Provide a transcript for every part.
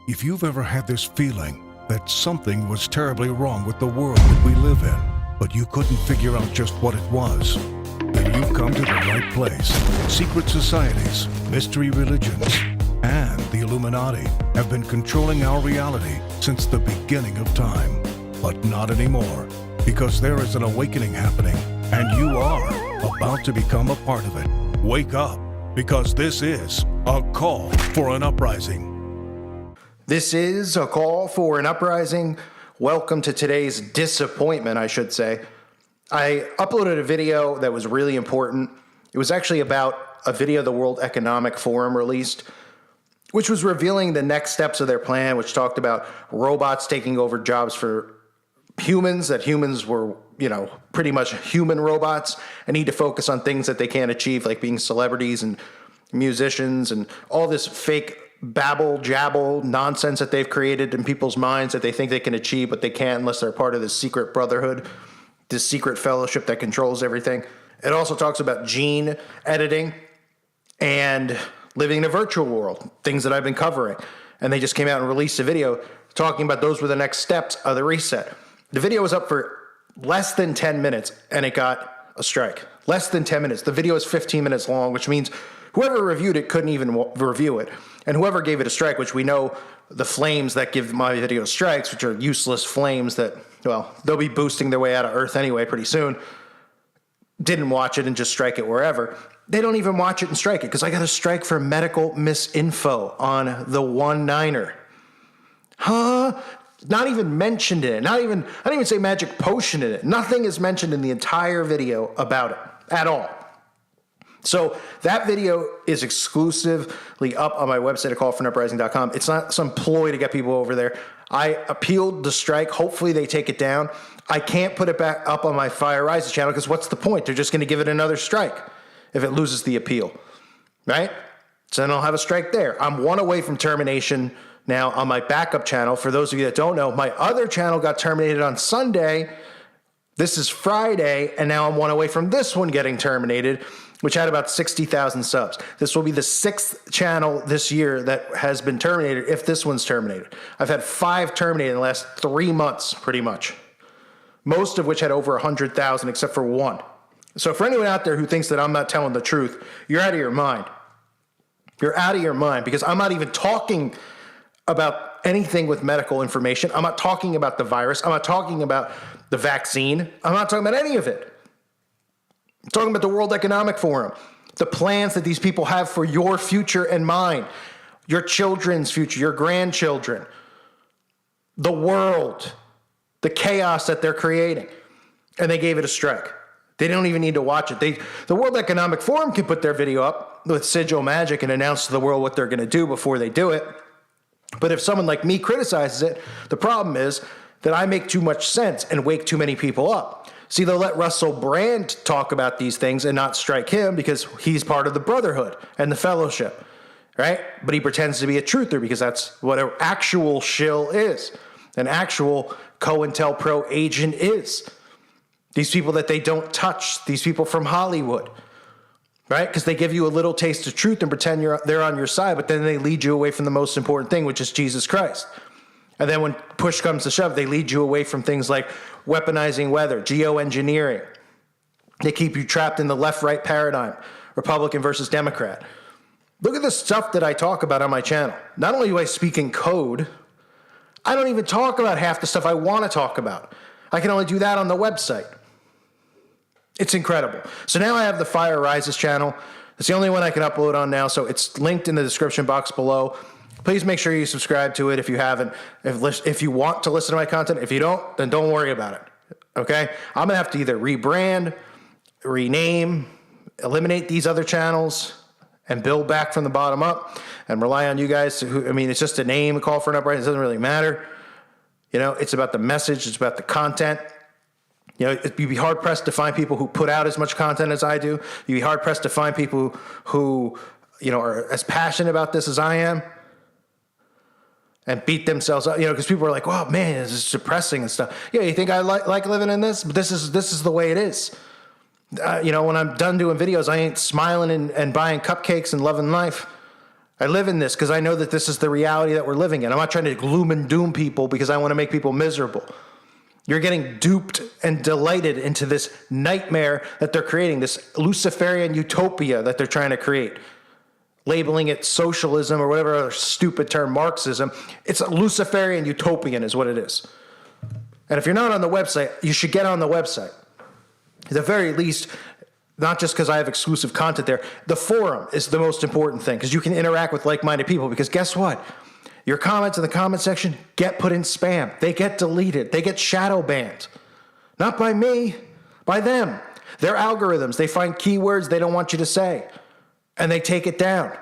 If you've ever had this feeling that something was terribly wrong with the world that we live in, but you couldn't figure out just what it was, then you've come to the right place. Secret societies, mystery religions, and the Illuminati have been controlling our reality since the beginning of time. But not anymore, because there is an awakening happening, and you are about to become a part of it. Wake up, because this is a call for an uprising. This is a call for an uprising. Welcome to today's disappointment, I should say. I uploaded a video that was really important. It was actually about a video the World Economic Forum released, which was revealing the next steps of their plan, which talked about robots taking over jobs for humans, that humans were, pretty much human robots and need to focus on things that they can't achieve, like being celebrities and musicians and all this fake babble, jabble, nonsense that they've created in people's minds that they think they can achieve, but they can't unless they're part of this secret brotherhood, this secret fellowship that controls everything. It also talks about gene editing and living in a virtual world, things that I've been covering. And they just came out and released a video talking about those were the next steps of the reset. The video was up for less than 10 minutes and it got a strike. Less than 10 minutes. The video is 15 minutes long, which means whoever reviewed it couldn't even review it. And whoever gave it a strike, which we know the flames that give my video strikes, which are useless flames that, well, they'll be boosting their way out of Earth anyway pretty soon, didn't watch it and just strike it wherever. They don't even watch it and strike it because I got a strike for medical misinfo on the One-Niner. Huh? Not even mentioned in it. I didn't even say magic potion in it. Nothing is mentioned in the entire video about it at all. So that video is exclusively up on my website at callforanuprising.com. It's not some ploy to get people over there. I appealed the strike. Hopefully they take it down. I can't put it back up on my Fire Rises channel because what's the point? They're just going to give it another strike if it loses the appeal, right? So then I'll have a strike there. I'm one away from termination now on my backup channel. For those of you that don't know, my other channel got terminated on Sunday. This is Friday, and now I'm one away from this one getting terminated, which had about 60,000 subs. This will be the 6th channel this year that has been terminated if this one's terminated. I've had 5 terminated in the last 3 months, pretty much. Most of which had over 100,000 except for one. So for anyone out there who thinks that I'm not telling the truth, you're out of your mind. You're out of your mind because I'm not even talking about anything with medical information. I'm not talking about the virus. I'm not talking about the vaccine. I'm not talking about any of it. I'm talking about the World Economic Forum, the plans that these people have for your future and mine, your children's future, your grandchildren, the world, the chaos that they're creating. And they gave it a strike. They don't even need to watch it. The World Economic Forum can put their video up with Sigil Magic and announce to the world what they're going to do before they do it. But if someone like me criticizes it, the problem is that I make too much sense and wake too many people up. See, they'll let Russell Brand talk about these things and not strike him because he's part of the Brotherhood and the Fellowship, right? But he pretends to be a truther because that's what an actual shill is. An actual COINTELPRO agent is. These people that they don't touch, these people from Hollywood, right? Because they give you a little taste of truth and pretend they're on your side, but then they lead you away from the most important thing, which is Jesus Christ. And then when push comes to shove, they lead you away from things like weaponizing weather, geoengineering. They keep you trapped in the left-right paradigm, Republican versus Democrat. Look at the stuff that I talk about on my channel. Not only do I speak in code, I don't even talk about half the stuff I want to talk about. I can only do that on the website. It's incredible. So now I have the Fire Rises channel. It's the only one I can upload on now, so it's linked in the description box below. Please make sure you subscribe to it if you haven't. If you want to listen to my content. If you don't, then don't worry about it. Okay? I'm going to have to either rebrand, rename, eliminate these other channels, and build back from the bottom up and rely on you guys. It's just a name, a call for an uprising. It doesn't really matter. It's about the message. It's about the content. You'd be hard-pressed to find people who put out as much content as I do. You'd be hard-pressed to find people who are as passionate about this as I am and beat themselves up, because people are like, "Wow, man, this is depressing and stuff." Yeah, you think I like living in this? But this is the way it is. When I'm done doing videos, I ain't smiling and buying cupcakes and loving life. I live in this because I know that this is the reality that we're living in. I'm not trying to gloom and doom people because I want to make people miserable. You're getting duped and delighted into this nightmare that they're creating, this Luciferian utopia that they're trying to create, labeling it socialism or whatever other stupid term, Marxism. It's a Luciferian utopian is what it is. And if you're not on the website, you should get on the website. At the very least, not just because I have exclusive content there, the forum is the most important thing because you can interact with like-minded people because guess what? Your comments in the comment section get put in spam. They get deleted. They get shadow banned. Not by me, by them. Their algorithms, they find keywords they don't want you to say and they take it down.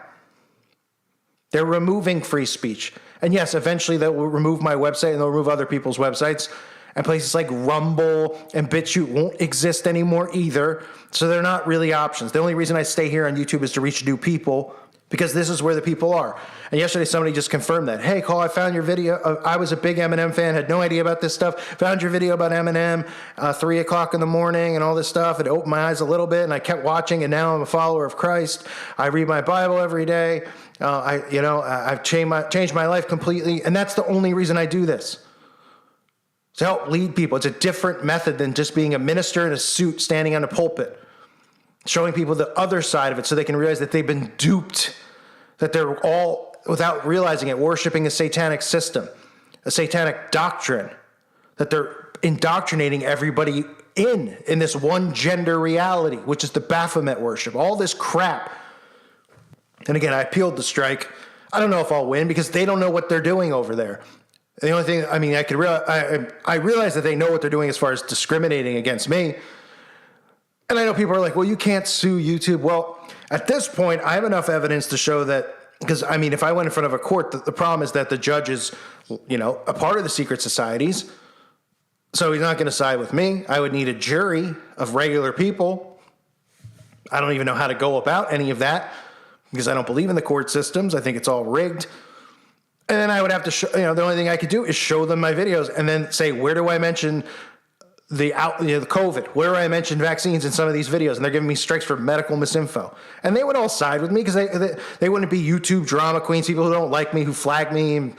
They're removing free speech. And yes, eventually they will remove my website and they'll remove other people's websites. And places like Rumble and BitChute won't exist anymore either. So they're not really options. The only reason I stay here on YouTube is to reach new people because this is where the people are. And yesterday somebody just confirmed that. Hey, Cole, I found your video. I was a big Eminem fan, had no idea about this stuff. Found your video about Eminem, 3 o'clock in the morning and all this stuff. It opened my eyes a little bit and I kept watching and now I'm a follower of Christ. I read my Bible every day. I've changed my life completely. And that's the only reason I do this. To help lead people. It's a different method than just being a minister in a suit standing on a pulpit, showing people the other side of it so they can realize that they've been duped, that they're all, without realizing it, worshiping a satanic system, a satanic doctrine, that they're indoctrinating everybody in this one gender reality, which is the Baphomet worship, all this crap. And again, I appealed the strike. I don't know if I'll win because they don't know what they're doing over there. The only thing, I mean, I realize that they know what they're doing as far as discriminating against me. And I know people are like, well, you can't sue YouTube. Well, at this point, I have enough evidence to show that, because, I mean, if I went in front of a court, the problem is that the judge is, a part of the secret societies. So he's not going to side with me. I would need a jury of regular people. I don't even know how to go about any of that because I don't believe in the court systems. I think it's all rigged. And then I would have to show, the only thing I could do is show them my videos and then say, where do I mention the COVID? Where do I mention vaccines in some of these videos? And they're giving me strikes for medical misinfo. And they would all side with me because they wouldn't be YouTube drama queens, people who don't like me, who flag me. And,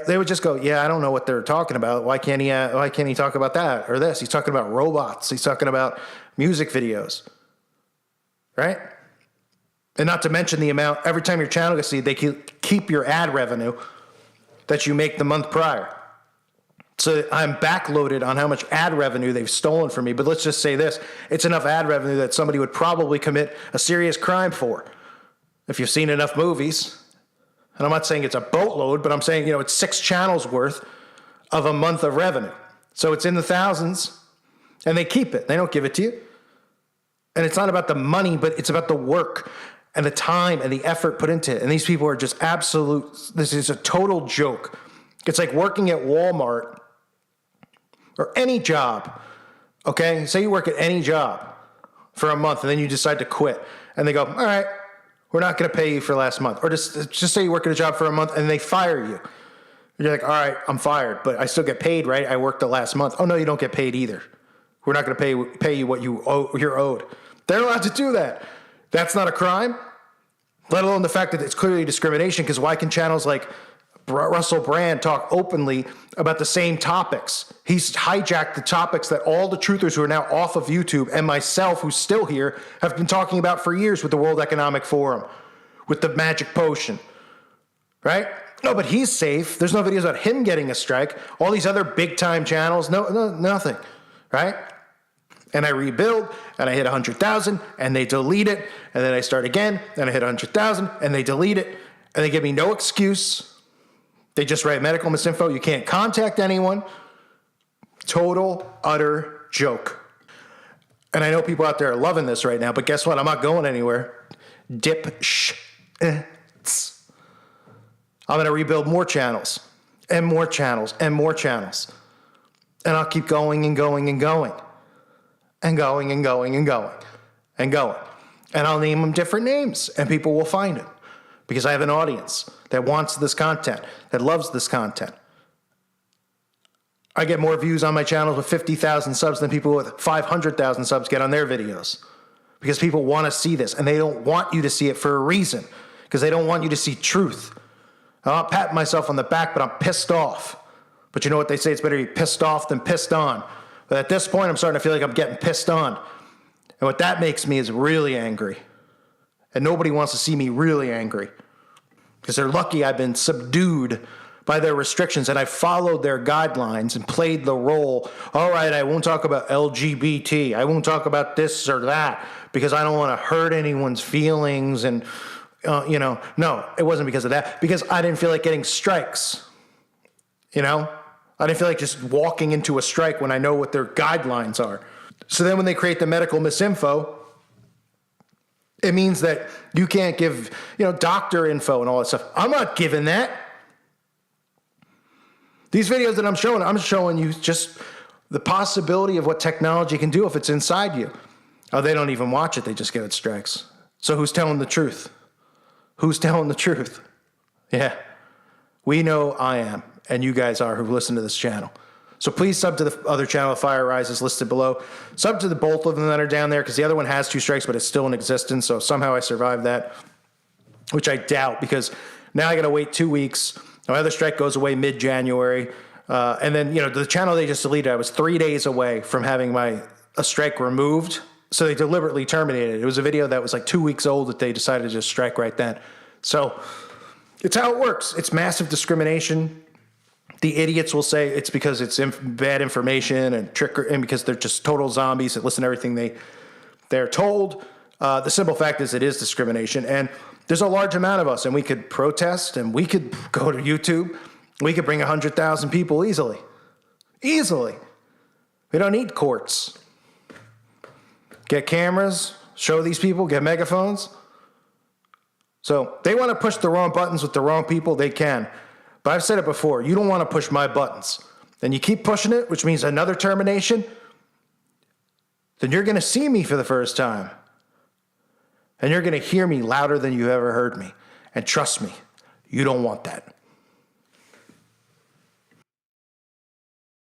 they would just go, yeah, I don't know what they're talking about. Why can't he talk about that or this? He's talking about robots. He's talking about music videos, right? And not to mention the amount, every time your channel gets seen, they keep your ad revenue that you make the month prior. So I'm backloaded on how much ad revenue they've stolen from me. But let's just say this. It's enough ad revenue that somebody would probably commit a serious crime for. If you've seen enough movies. And I'm not saying it's a boatload, but I'm saying, it's 6 channels worth of a month of revenue. So it's in the thousands. And they keep it. They don't give it to you. And it's not about the money, but it's about the work and the time and the effort put into it. And these people are just this is a total joke. It's like working at Walmart or any job, okay? Say you work at any job for a month and then you decide to quit. And they go, all right, we're not going to pay you for last month. Or just say you work at a job for a month and they fire you. You're like, all right, I'm fired, but I still get paid, right? I worked the last month. Oh, no, you don't get paid either. We're not going to pay you what you're owed. They're allowed to do that. That's not a crime, let alone the fact that it's clearly discrimination, because why can channels like Russell Brand talk openly about the same topics? He's hijacked the topics that all the truthers who are now off of YouTube and myself, who's still here, have been talking about for years with the World Economic Forum, with the magic potion, right? No, but he's safe. There's no videos about him getting a strike. All these other big-time channels, no, nothing, right? And I rebuild, and I hit 100,000, and they delete it, and then I start again, and I hit 100,000, and they delete it, and they give me no excuse. They just write medical misinfo. You can't contact anyone. Total, utter joke. And I know people out there are loving this right now, but guess what? I'm not going anywhere. I'm going to rebuild more channels, and more channels, and more channels. And I'll keep going and going and going. And going and going and going and going. And I'll name them different names and people will find it because I have an audience that wants this content, that loves this content. I get more views on my channels with 50,000 subs than people with 500,000 subs get on their videos because people want to see this and they don't want you to see it for a reason because they don't want you to see truth. I'm not patting myself on the back, but I'm pissed off. But you know what they say? It's better to be pissed off than pissed on. But at this point, I'm starting to feel like I'm getting pissed on. And what that makes me is really angry. And nobody wants to see me really angry. Because they're lucky I've been subdued by their restrictions and I followed their guidelines and played the role. All right, I won't talk about LGBT. I won't talk about this or that because I don't want to hurt anyone's feelings. And, no, it wasn't because of that. Because I didn't feel like getting strikes. I didn't feel like just walking into a strike when I know what their guidelines are. So then when they create the medical misinfo, it means that you can't give, doctor info and all that stuff. I'm not giving that. These videos that I'm showing you just the possibility of what technology can do if it's inside you. Oh, they don't even watch it. They just give it strikes. So who's telling the truth? Who's telling the truth? Yeah, we know I am, and you guys are who listen to this channel. So please sub to the other channel, Fire Rises, listed below. Sub to the both of them that are down there, because the other one has 2 strikes, but it's still in existence, so somehow I survived that, which I doubt, because now I got to wait 2 weeks. My other strike goes away mid-January, and then, the channel they just deleted, I was 3 days away from having a strike removed, so they deliberately terminated it. It was a video that was like 2 weeks old that they decided to just strike right then. So it's how it works. It's massive discrimination. The idiots will say it's because it's bad information and because they're just total zombies that listen to everything they're told. The simple fact is it is discrimination, and there's a large amount of us, and we could protest, and we could go to YouTube. We could bring 100,000 people easily. Easily. We don't need courts. Get cameras, show these people, get megaphones. So they want to push the wrong buttons with the wrong people, they can. But I've said it before, you don't want to push my buttons. Then you keep pushing it, which means another termination. Then you're going to see me for the first time. And you're going to hear me louder than you ever heard me. And trust me, you don't want that.